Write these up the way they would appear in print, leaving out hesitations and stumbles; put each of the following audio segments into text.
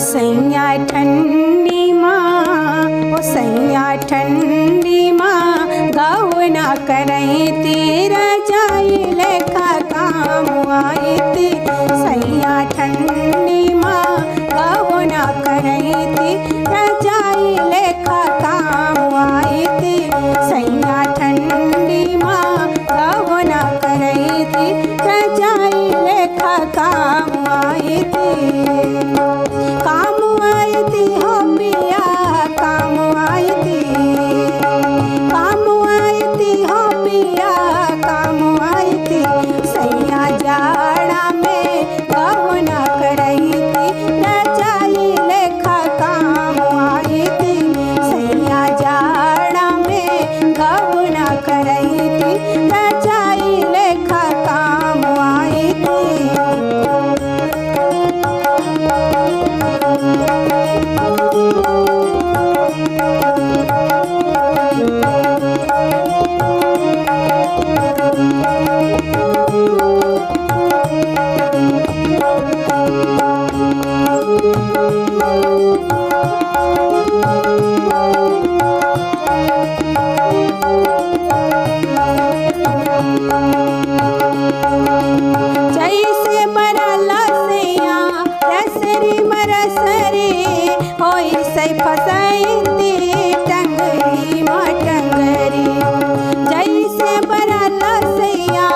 सैया ठंडी माँ, ओ सैया ठंडी माँ, गौना करई तेरा जाई लेखा काम आई थी। सैया ठंडी माँ, गौना करई तेरा जाई लेखा काम आई थी। सैया ठंडी माँ, गौना करई तेरा जाई लेखा काम आई थी। काम आई थी हो पिया, काम आई थी, काम आई थी हो पिया, काम आई थी। सैया जाड़ा में गौना करई थी, रजाई लेखा काम आई थी। सैया जाड़ा में गौना करई थी, रजाई लेखा काम आई थी। जैसे बरला सैया रसरी मरसरी, होई से फसैती टंगरी माँ टंगरी। जैसे बरला सैया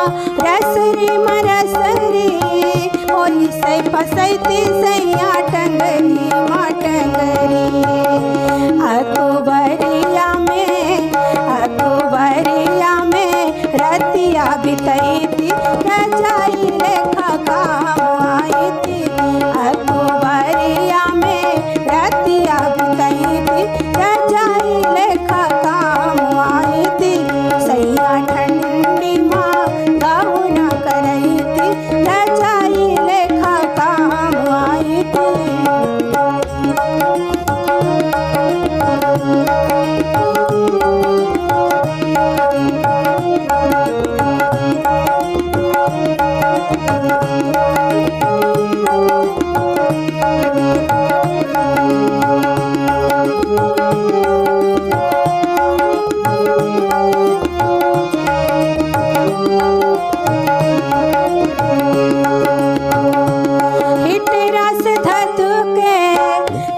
रसरी मरसरी, होई से फसैती सैया टंगरी माँ टंगरी। अकबरिया में रतिया बितई थी, रजाई लेखा काम आई थी। अकबरिया में रतिया बितई थी, रजाई लेखा काम आई थी। सैया ठंडी माँ, गौना करई थी, रजाई लेखा काम आई थी।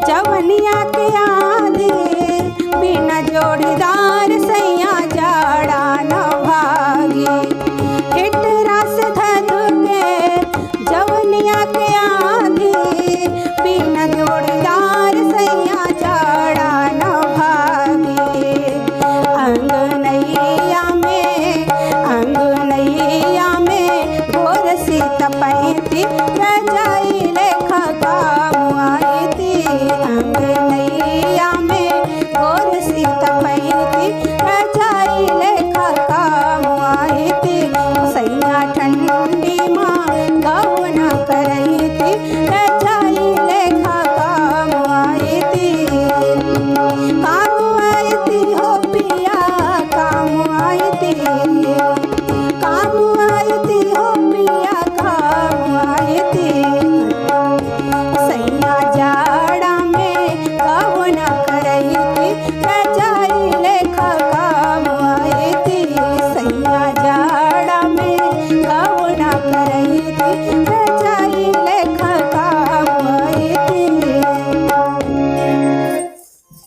जवनिया के आधी बिना जोड़ीदार सैया जाड़ा न भागी। हिटरा से धधुके जवनिया के आधी बिना जोड़ीदार सैया जाड़ा न भागी। अंगनैया में भोर सी तपैती, रजाई लेखा काम आई थी। अंगनैया में भोर सी तपैती, रजाई लेखा काम आई थी। सैया ठंडी माँ, गौना करई थी, रजाई लेखा काम आई थी। काम आई थी हो पिया, काम आई थी, काम आई थी हो पिया, काम आई थी। सैया जाड़ा में गौना